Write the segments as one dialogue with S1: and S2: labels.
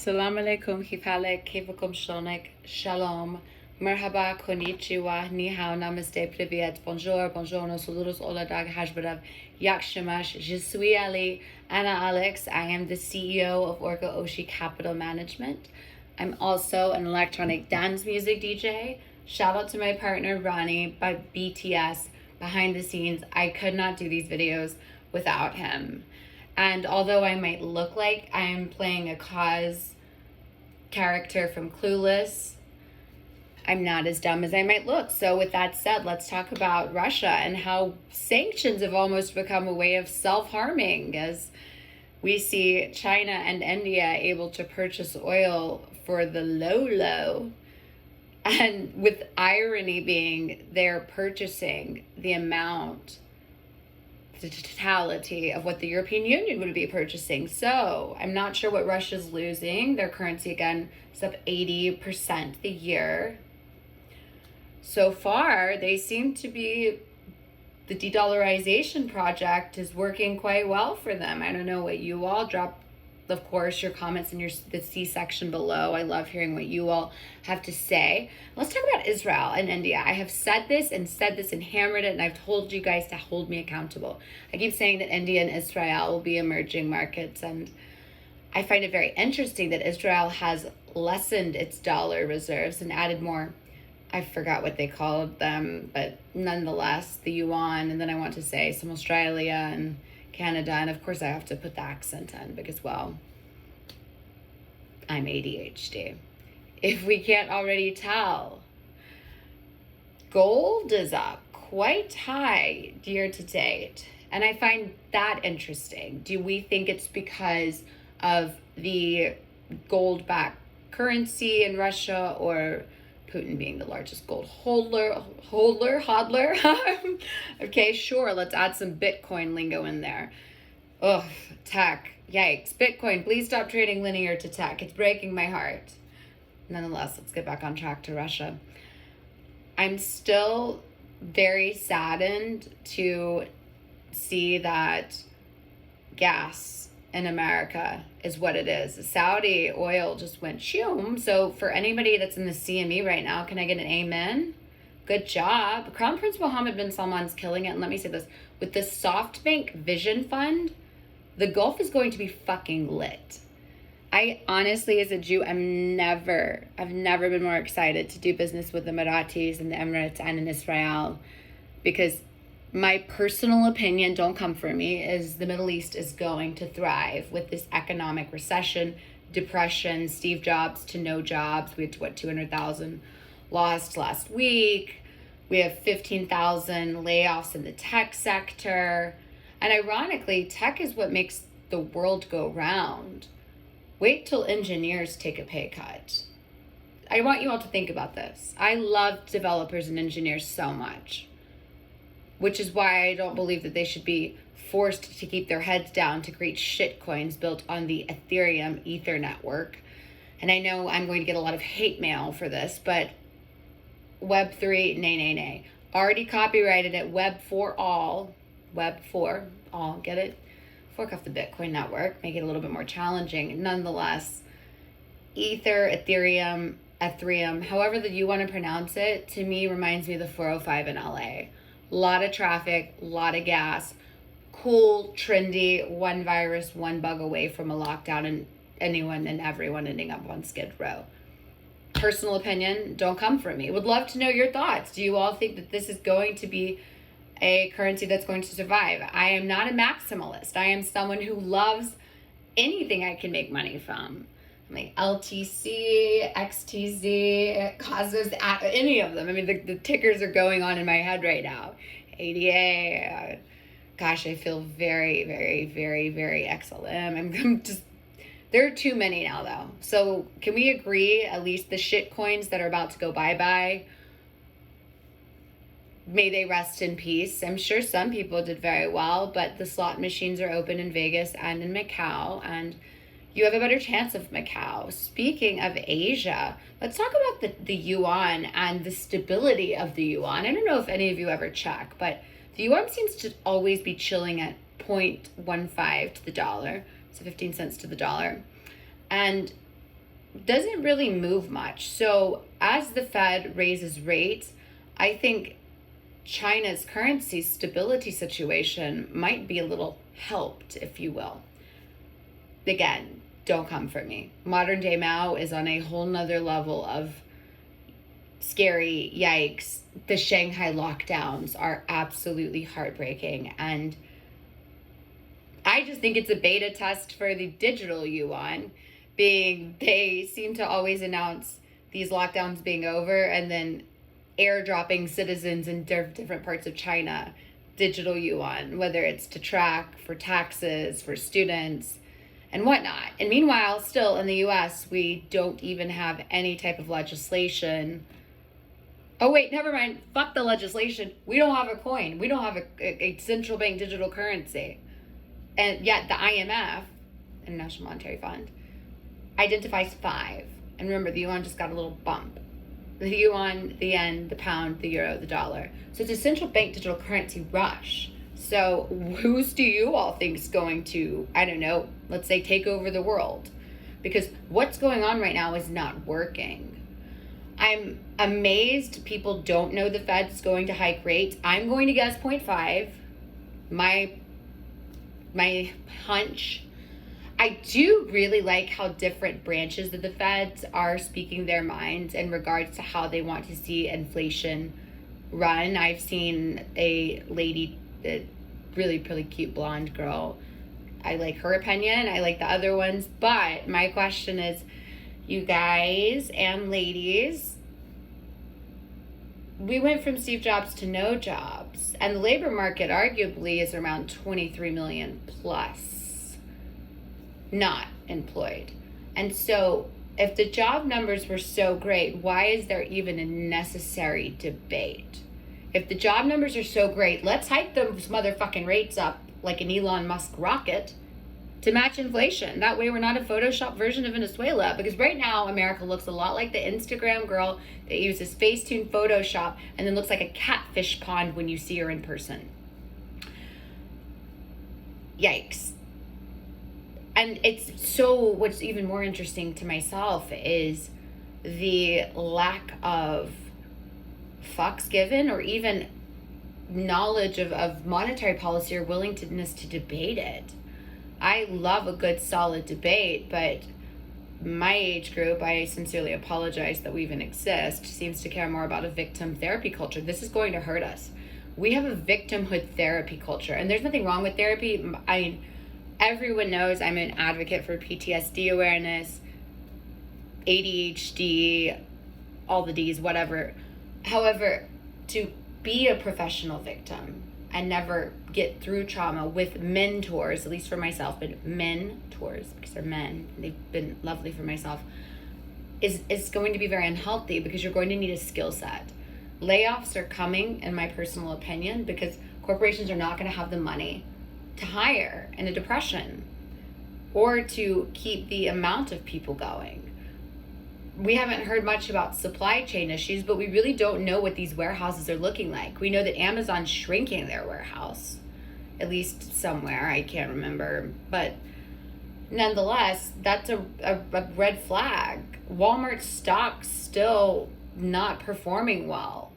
S1: Assalamu alaikum, kifale, kivakum shonik, shalom, merhaba, konnichiwa, ni hao, namaste, privyet, bonjour, buongiorno, saludos, hola, dag, hajbadav, yak shamash, je suis Ali, Anna Alex. I am the CEO of Orca Oshi Capital Management. I'm also an electronic dance music DJ. Shout out to my partner, Ronnie, by BTS, behind the scenes. I could not do these videos without him. And although I might look like I'm playing a cause character from Clueless, I'm not as dumb as I might look. So with that said, let's talk about Russia and how sanctions have almost become a way of self-harming, as we see China and India able to purchase oil for the low. And with irony being they're purchasing the amount, the totality of what the European Union would be purchasing. So I'm not sure what Russia's losing. Their currency, again, is up 80% the year. So far, they seem to be, the de-dollarization project is working quite well for them. I don't know what you all drop, of course, your comments in the C section below. I love hearing what you all have to say. Let's talk about Israel and India. I have said this and hammered it, and I've told you guys to hold me accountable. I keep saying that India and Israel will be emerging markets, and I find it very interesting that Israel has lessened its dollar reserves and added more. I forgot what they called them, but nonetheless, the yuan, and then I want to say some Australia and Canada, and of course I have to put the accent in because, well, I'm ADHD. If we can't already tell, gold is up quite high year to date, and I find that interesting. Do we think it's because of the gold-backed currency in Russia, or Putin being the largest gold hodler? Okay, sure, let's add some Bitcoin lingo in there. Ugh, tech, yikes. Bitcoin, please stop trading linear to tech. It's breaking my heart. Nonetheless, let's get back on track to Russia. I'm still very saddened to see that gas in America is what it is. Saudi oil just went shoom. So for anybody that's in the CME right now, can I get an amen? Good job. Crown Prince Mohammed bin Salman's killing it. And let me say this, with the SoftBank Vision Fund, the Gulf is going to be fucking lit. I honestly, as a Jew, I've never been more excited to do business with the Emiratis and the Emirates and in Israel, because my personal opinion, don't come for me, is the Middle East is going to thrive with this economic recession, depression, Steve Jobs to no jobs. We had, 200,000 lost last week. We have 15,000 layoffs in the tech sector. And ironically, tech is what makes the world go round. Wait till engineers take a pay cut. I want you all to think about this. I love developers and engineers so much, which is why I don't believe that they should be forced to keep their heads down to create shit coins built on the Ethereum Ether network. And I know I'm going to get a lot of hate mail for this, but Web3, nay. Already copyrighted it, Web4 all, get it? Fork off the Bitcoin network, make it a little bit more challenging. Nonetheless, Ether, Ethereum, however that you want to pronounce it, to me reminds me of the 405 in LA. A lot of traffic, a lot of gas, cool, trendy, one virus, one bug away from a lockdown and anyone and everyone ending up on Skid Row. Personal opinion, don't come for me. Would love to know your thoughts. Do you all think that this is going to be a currency that's going to survive? I am not a maximalist. I am someone who loves anything I can make money from. Like LTC, XTZ, Cosmos, any of them. I mean, the tickers are going on in my head right now. ADA, gosh, I feel very XLM. I'm just, there are too many now though. So can we agree, at least the shit coins that are about to go bye-bye, may they rest in peace. I'm sure some people did very well, but the slot machines are open in Vegas and in Macau, and you have a better chance of Macau. Speaking of Asia, let's talk about the yuan and the stability of the yuan. I don't know if any of you ever check, but the yuan seems to always be chilling at 0.15 to the dollar, so 15 cents to the dollar. And doesn't really move much. So as the Fed raises rates, I think China's currency stability situation might be a little helped, if you will. Again, don't come for me. Modern day Mao is on a whole nother level of scary. Yikes. The Shanghai lockdowns are absolutely heartbreaking. And I just think it's a beta test for the digital yuan, being they seem to always announce these lockdowns being over and then airdropping citizens in different parts of China digital yuan, whether it's to track for taxes, for students, and whatnot. And meanwhile, still in the US, we don't even have any type of legislation. Oh, wait, never mind. Fuck the legislation. We don't have a coin. We don't have a central bank digital currency. And yet the IMF, International Monetary Fund, identifies 5. And remember, the yuan just got a little bump. The yuan, the yen, the pound, the euro, the dollar. So it's a central bank digital currency rush. So who's do you all think is going to, I don't know, let's say take over the world? Because what's going on right now is not working. I'm amazed people don't know the Fed's going to hike rates. I'm going to guess 0.5. My hunch. I do really like how different branches of the Feds are speaking their minds in regards to how they want to see inflation run. I've seen a lady, a really cute blonde girl. I like her opinion. I like the other ones. But my question is, you guys and ladies, we went from Steve Jobs to no jobs. And the labor market arguably is around 23 million plus not employed. And so if the job numbers were so great, why is there even a necessary debate? If the job numbers are so great, let's hike those motherfucking rates up like an Elon Musk rocket to match inflation. That way we're not a Photoshop version of Venezuela, because right now America looks a lot like the Instagram girl that uses Facetune Photoshop and then looks like a catfish pond when you see her in person. Yikes. And it's so, what's even more interesting to myself is the lack of fucks given or even knowledge of monetary policy or willingness to debate it. I love a good solid debate, but my age group, I sincerely apologize that we even exist, seems to care more about a victim therapy culture. This is going to hurt us. We have a victimhood therapy culture, and there's nothing wrong with therapy. Everyone knows I'm an advocate for PTSD awareness, ADHD, all the Ds, whatever. However, to be a professional victim and never get through trauma with mentors, at least for myself, but mentors, because they're men, and they've been lovely for myself, is going to be very unhealthy, because you're going to need a skill set. Layoffs are coming, in my personal opinion, because corporations are not going to have the money to hire in a depression or to keep the amount of people going. We haven't heard much about supply chain issues, but we really don't know what these warehouses are looking like. We know that Amazon's shrinking their warehouse, at least somewhere, I can't remember. But nonetheless, that's a red flag. Walmart's stock's still not performing well.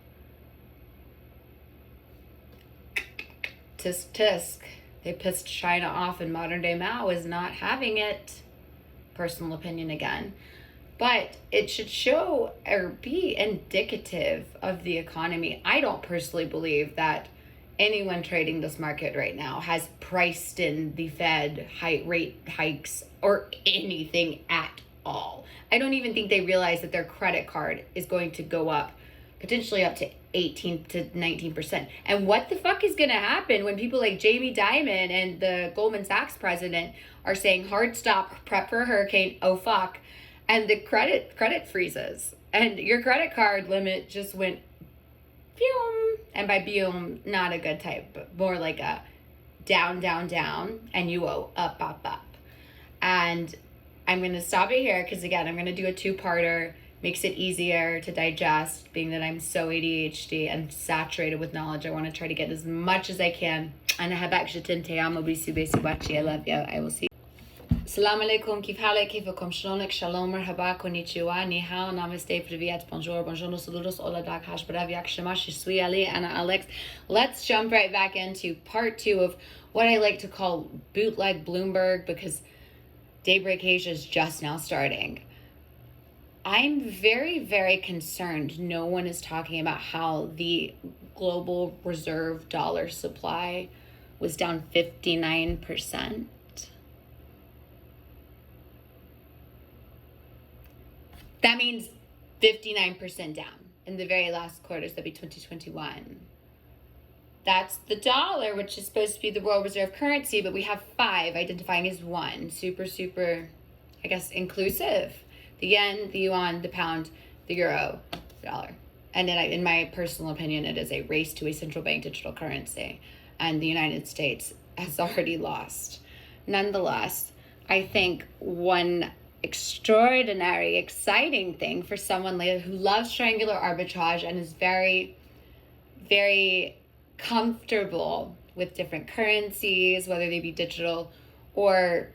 S1: Tisk tisk. They pissed China off, and modern day Mao is not having it. Personal opinion again. But it should show or be indicative of the economy. I don't personally believe that anyone trading this market right now has priced in the Fed rate hikes or anything at all. I don't even think they realize that their credit card is going to go up, potentially up to 18 to 19%. And what the fuck is going to happen when people like Jamie Dimon and the Goldman Sachs president are saying hard stop, prep for a hurricane, oh fuck, and the credit freezes, and your credit card limit just went boom, and by boom, not a good type, but more like a down, down, down, and you owe up, up, up. And I'm going to stop it here because, again, I'm going to do a 2-parter. Makes it easier to digest, being that I'm so ADHD and saturated with knowledge. I want to try to get as much as I can. And I have actually te amo, bisu, besi, bachi. I love you. I will see you. Salam alaikum, kif halek, kifakum shlonek, shalom, merhaba, konnichiwa, ni hao, namaste, privyet, bonjour, bonjour, saludos, hola, dak, hash, barav, shema, shui, ali, Anna, Alex. Let's jump right back into part 2 of what I like to call bootleg Bloomberg, because Daybreak Asia is just now starting. I'm very, very concerned no one is talking about how the global reserve dollar supply was down 59%. That means 59% down in the very last quarters, that'd be 2021. That's the dollar, which is supposed to be the world reserve currency, but we have 5 identifying as 1. Super, super, I guess, inclusive. The yen, the yuan, the pound, the euro, the dollar. And then in my personal opinion, it is a race to a central bank digital currency. And the United States has already lost. Nonetheless, I think one extraordinary, exciting thing for someone who loves triangular arbitrage and is very, very comfortable with different currencies, whether they be digital or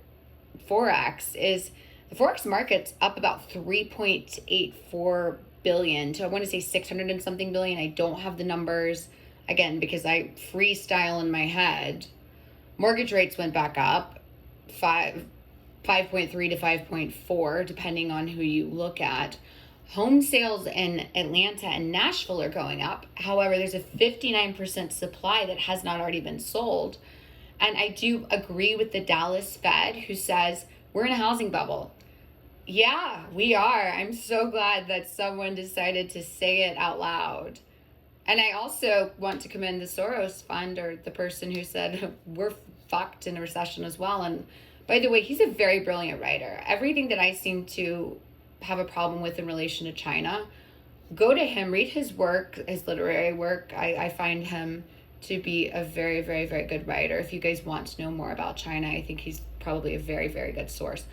S1: Forex, is the Forex market's up about 3.84 billion to, I want to say 600 and something billion. I don't have the numbers, again, because I freestyle in my head. Mortgage rates went back up 5.3 to 5.4, depending on who you look at. Home sales in Atlanta and Nashville are going up. However, there's a 59% supply that has not already been sold. And I do agree with the Dallas Fed, who says we're in a housing bubble. Yeah, we are. I'm so glad that someone decided to say it out loud. And I also want to commend the Soros Fund, or the person who said we're fucked in a recession as well. And by the way, he's a very brilliant writer. Everything that I seem to have a problem with in relation to China, go to him, read his work, his literary work. I find him to be a very, very, very good writer. If you guys want to know more about China, I think he's probably a very, very good source.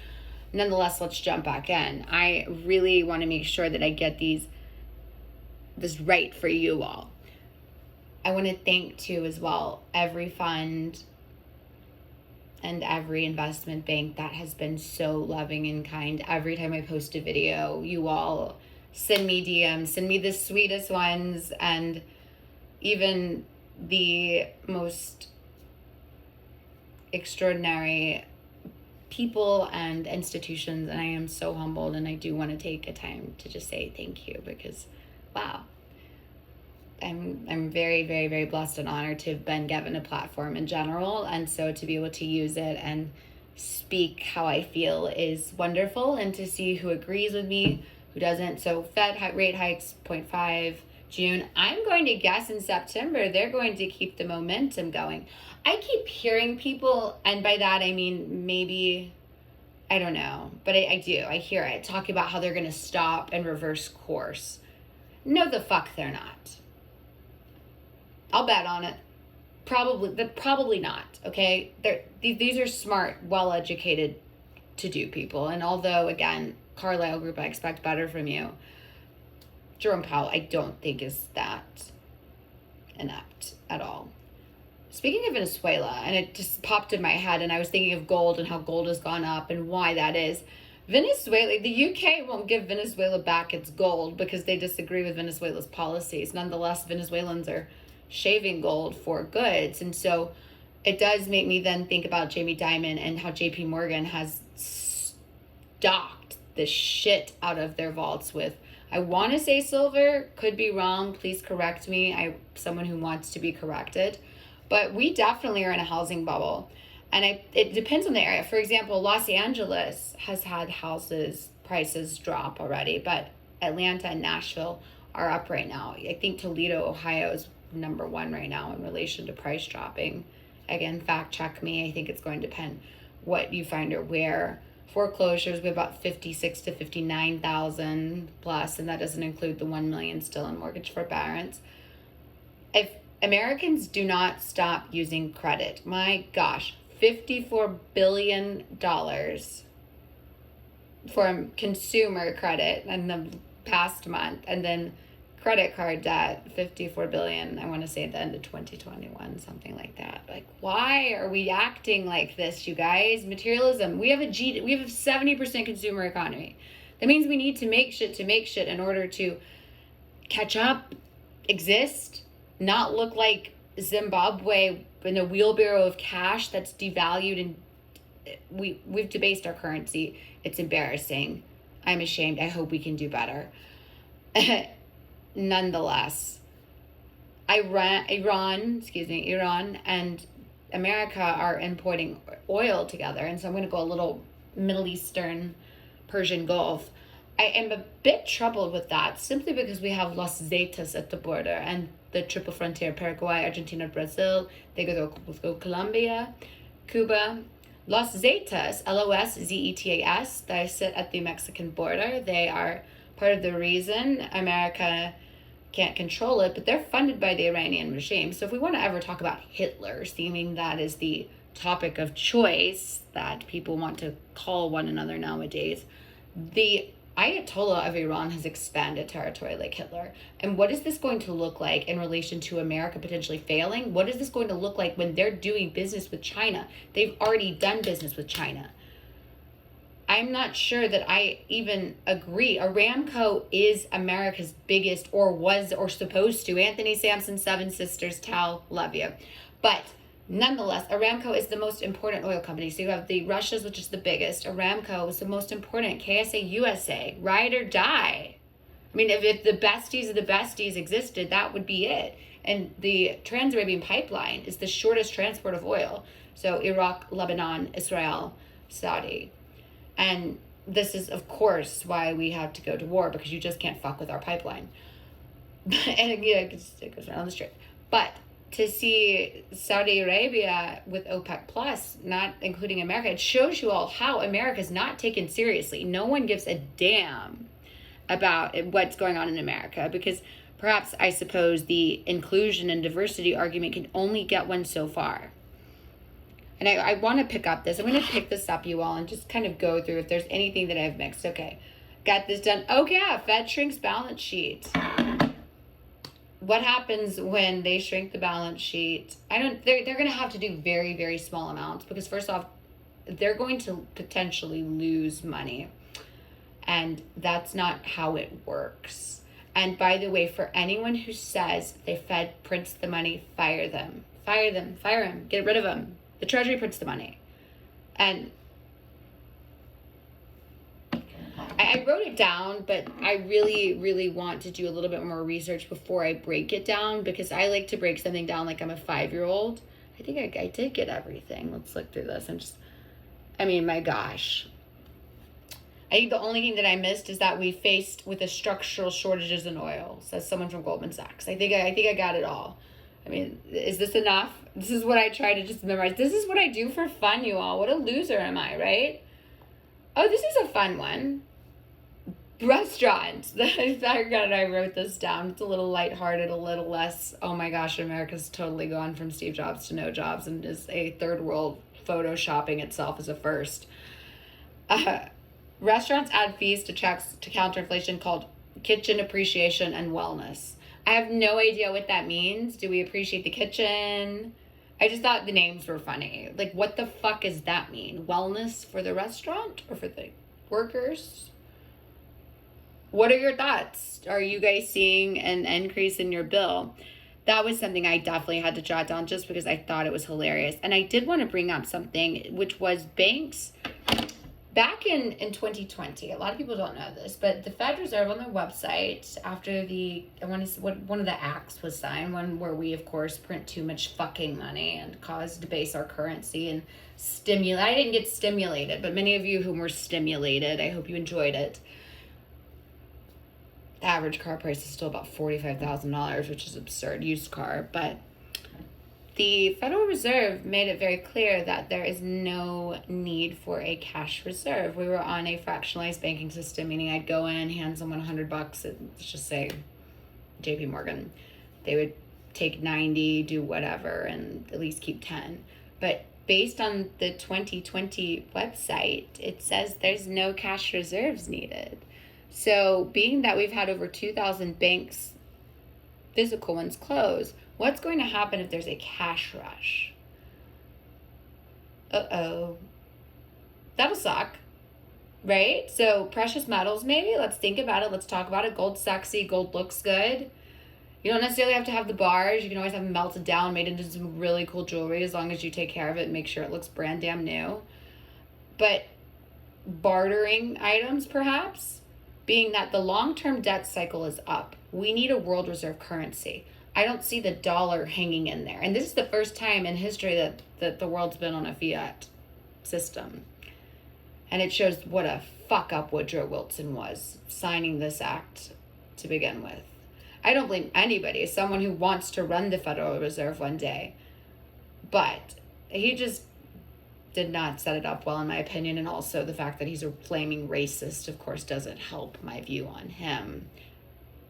S1: Nonetheless, let's jump back in. I really want to make sure that I get this right for you all. I want to thank, too, as well, every fund and every investment bank that has been so loving and kind. Every time I post a video, you all send me DMs, send me the sweetest ones, and even the most extraordinary people and institutions. And I am so humbled, and I do want to take a time to just say thank you, because wow, I'm very, very, very blessed and honored to have been given a platform in general, and so to be able to use it and speak how I feel is wonderful, and to see who agrees with me, who doesn't. So Fed rate hikes 0.5 June. I'm going to guess in September they're going to keep the momentum going. I keep hearing people, and by that I mean maybe, I don't know, but I do. I hear it, talk about how they're going to stop and reverse course. No, the fuck they're not. I'll bet on it. Probably not, okay? These are smart, well-educated to-do people. And although, again, Carlyle Group, I expect better from you, Jerome Powell, I don't think is that inept at all. Speaking of Venezuela, and it just popped in my head, and I was thinking of gold and how gold has gone up and why that is. Venezuela, the UK won't give Venezuela back its gold because they disagree with Venezuela's policies. Nonetheless, Venezuelans are shaving gold for goods. And so it does make me then think about Jamie Dimon and how JP Morgan has stocked the shit out of their vaults with, I want to say silver, could be wrong, please correct me. I'm someone who wants to be corrected. But we definitely are in a housing bubble. And it depends on the area. For example, Los Angeles has had houses prices drop already, but Atlanta and Nashville are up right now. I think Toledo, Ohio is number 1 right now in relation to price dropping. Again, fact check me. I think it's going to depend what you find or where. Foreclosures, we have about 56 to 59,000 plus, and that doesn't include the 1 million still in mortgage forbearance. If Americans do not stop using credit, my gosh, $54 billion for consumer credit in the past month, and then credit card debt, 54 billion, I want to say at the end of 2021, something like that. Like, why are we acting like this, you guys? Materialism. We have a 70% consumer economy. That means we need to make shit in order to catch up, exist, not look like Zimbabwe in a wheelbarrow of cash that's devalued, and we've debased our currency. It's embarrassing. I'm ashamed. I hope we can do better. Nonetheless, Iran and America are importing oil together, and so I'm going to go a little Middle Eastern, Persian Gulf. I am a bit troubled with that simply because we have Los Zetas at the border and the triple frontier: Paraguay, Argentina, Brazil. They go Colombia, Cuba. Los Zetas, Loszetas, that sit at the Mexican border. They are part of the reason America can't control it, but they're funded by the Iranian regime. So if we want to ever talk about Hitler, seeming that is the topic of choice that people want to call one another nowadays, the Ayatollah of Iran has expanded territory like Hitler. And what is this going to look like in relation to America potentially failing? What is this going to look like when they're doing business with China? They've already done business with China. I'm not sure that I even agree. Aramco is America's biggest, or was, or supposed to. Anthony Sampson, Seven Sisters, Tal, love you. But nonetheless, Aramco is the most important oil company. So you have the Russia's, which is the biggest. Aramco is the most important. KSA USA, ride or die. I mean, if the besties of the besties existed, that would be it. And the Trans-Arabian Pipeline is the shortest transport of oil. So Iraq, Lebanon, Israel, Saudi. And this is, of course, why we have to go to war, because you just can't fuck with our pipeline. And it goes around the strip. But to see Saudi Arabia with OPEC Plus, not including America, it shows you all how America is not taken seriously. No one gives a damn about what's going on in America, because perhaps, I suppose, the inclusion and diversity argument can only get one so far. And I want to pick up this. I'm going to pick this up, you all, and just kind of go through if there's anything that I've mixed. Okay, got this done. Oh, yeah, Fed shrinks balance sheet. What happens when they shrink the balance sheet? They're going to have to do very, very small amounts, because first off, they're going to potentially lose money. And that's not how it works. And by the way, for anyone who says the Fed prints the money, fire them. Fire them. Fire them. Get rid of them. The Treasury prints the money. And I wrote it down, but I really, really want to do a little bit more research before I break it down, because I like to break something down like I'm a 5-year-old. I think I did get everything. Let's look through this. My gosh. I think the only thing that I missed is that we faced with the structural shortages in oil, says someone from Goldman Sachs. I think I got it all. I mean, is this enough? This is what I try to just memorize. This is what I do for fun, you all. What a loser am I, right? Oh, this is a fun one. Restaurants. I wrote this down. It's a little lighthearted, a little less, oh my gosh, America's totally gone from Steve Jobs to no jobs and is a third world photoshopping itself as a first. Restaurants add fees to checks to counter inflation called kitchen appreciation and wellness. I have no idea what that means. Do we appreciate the kitchen? I just thought the names were funny. Like, what the fuck does that mean? Wellness for the restaurant or for the workers? What are your thoughts? Are you guys seeing an increase in your bill? That was something I definitely had to jot down just because I thought it was hilarious. And I did want to bring up something, which was banks. Back in 2020, a lot of people don't know this, but the Fed Reserve on their website, after one of the acts was signed, one where we, of course, print too much fucking money and cause debase our currency and stimulate. I didn't get stimulated, but many of you who were stimulated, I hope you enjoyed it. The average car price is still about $45,000, which is absurd, used car, but the Federal Reserve made it very clear that there is no need for a cash reserve. We were on a fractionalized banking system, meaning I'd go in, hand someone $100, and let's just say JP Morgan. They would take 90, do whatever, and at least keep 10. But based on the 2020 website, it says there's no cash reserves needed. So being that we've had over 2,000 banks physical ones close. What's going to happen if there's a cash rush? Uh-oh. That'll suck, right? So precious metals, maybe. Let's think about it. Let's talk about it. Gold's sexy. Gold looks good. You don't necessarily have to have the bars. You can always have them melted down, made into some really cool jewelry, as long as you take care of it and make sure it looks brand damn new. But bartering items, perhaps, being that the long-term debt cycle is up. We need a world reserve currency. I don't see the dollar hanging in there. And this is the first time in history that the world's been on a fiat system. And it shows what a fuck up Woodrow Wilson was signing this act to begin with. I don't blame anybody, someone who wants to run the Federal Reserve one day. But he just did not set it up well, in my opinion. And also the fact that he's a flaming racist, of course, doesn't help my view on him.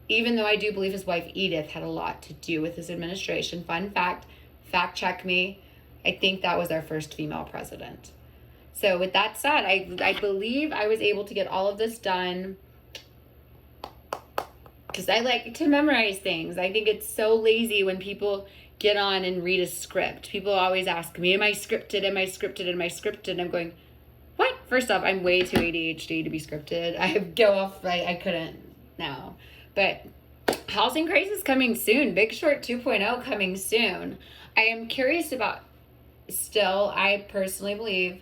S1: Even though I do believe his wife Edith had a lot to do with his administration. Fun fact check me, I think that was our first female president. So with that said, I believe I was able to get all of this done because I like to memorize things. I think it's so lazy when people get on and read a script. People always ask me, am I scripted? Am I scripted? Am I scripted? And I'm going, what? First off, I'm way too ADHD to be scripted. I go off, I couldn't, no. But housing crisis coming soon. Big Short 2.0 coming soon. I am curious about, still, I personally believe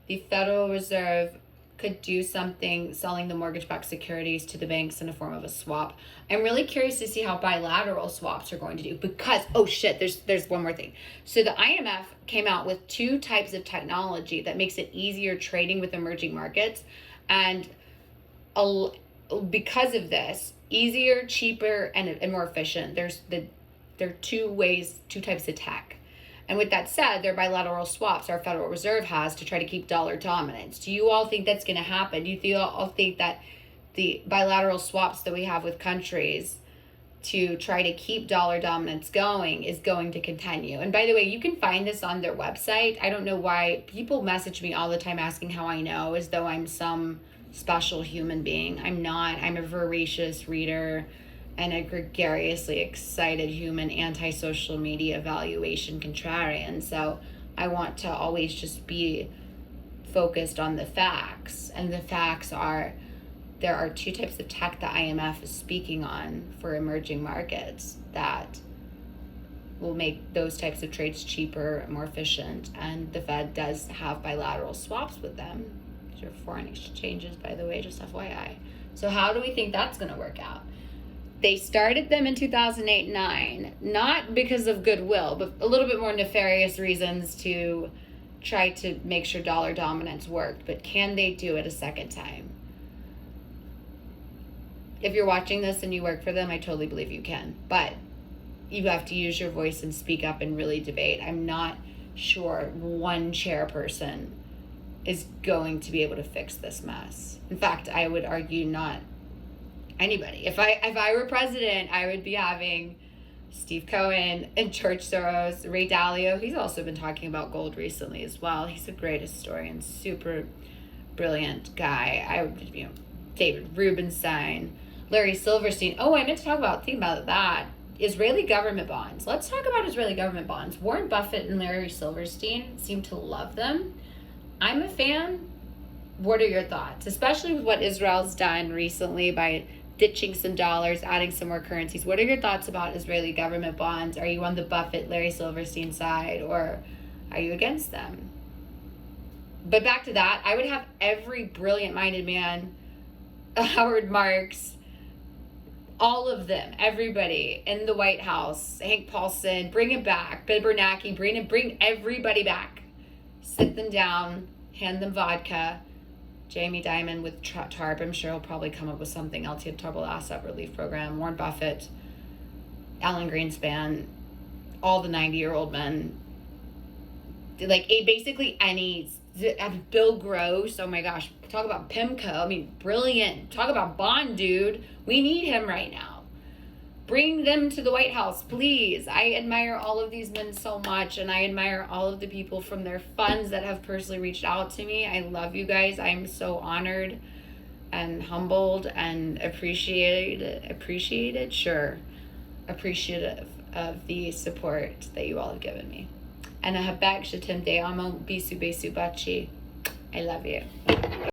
S1: the Federal Reserve could do something selling the mortgage-backed securities to the banks in a form of a swap. I'm really curious to see how bilateral swaps are going to do because, oh shit, there's one more thing. So the IMF came out with 2 types of technology that makes it easier trading with emerging markets. And because of this, easier, cheaper, and more efficient. There are 2 types of tech. And with that said, there are bilateral swaps our Federal Reserve has to try to keep dollar dominance. Do you all think that's going to happen? Do you all think that the bilateral swaps that we have with countries to try to keep dollar dominance going is going to continue? And by the way, you can find this on their website. I don't know why people message me all the time asking how I know, as though I'm some special human being. I'm not. I'm a voracious reader and a gregariously excited human anti-social media valuation contrarian. So I want to always just be focused on the facts. And the facts are, there are 2 types of tech the IMF is speaking on for emerging markets that will make those types of trades cheaper, more efficient. And the Fed does have bilateral swaps with them. These are foreign exchanges, by the way, just FYI. So how do we think that's going to work out? They started them in 2008-9, not because of goodwill, but a little bit more nefarious reasons to try to make sure dollar dominance worked. But can they do it a second time? If you're watching this and you work for them, I totally believe you can. But you have to use your voice and speak up and really debate. I'm not sure one chairperson is going to be able to fix this mess. In fact, I would argue not anybody. If I were president, I would be having Steve Cohen and George Soros, Ray Dalio. He's also been talking about gold recently as well. He's a great historian, super brilliant guy. I would, David Rubenstein, Larry Silverstein. Oh, I meant to think about that. Israeli government bonds. Let's talk about Israeli government bonds. Warren Buffett and Larry Silverstein seem to love them. I'm a fan. What are your thoughts? Especially with what Israel's done recently by ditching some dollars, adding some more currencies. What are your thoughts about Israeli government bonds? Are you on the Buffett, Larry Silverstein side, or are you against them? But back to that, I would have every brilliant-minded man, Howard Marks, all of them, everybody in the White House, Hank Paulson, bring it back, Bill Bernanke, bring everybody back. Sit them down, hand them vodka. Jamie Dimon with TARP, I'm sure he'll probably come up with something else. He had Troubled Asset Relief Program. Warren Buffett, Alan Greenspan, all the 90-year-old men. Like, basically any, Bill Gross, oh my gosh, talk about PIMCO. I mean, brilliant. Talk about Bond, dude. We need him right now. Bring them to the White House, please. I admire all of these men so much, and I admire all of the people from their funds that have personally reached out to me. I love you guys. I'm so honored and humbled and appreciated, sure. appreciative of the support that you all have given me. And I have back, je t'aime, te amo, bisu, bisu, bachi. I love you.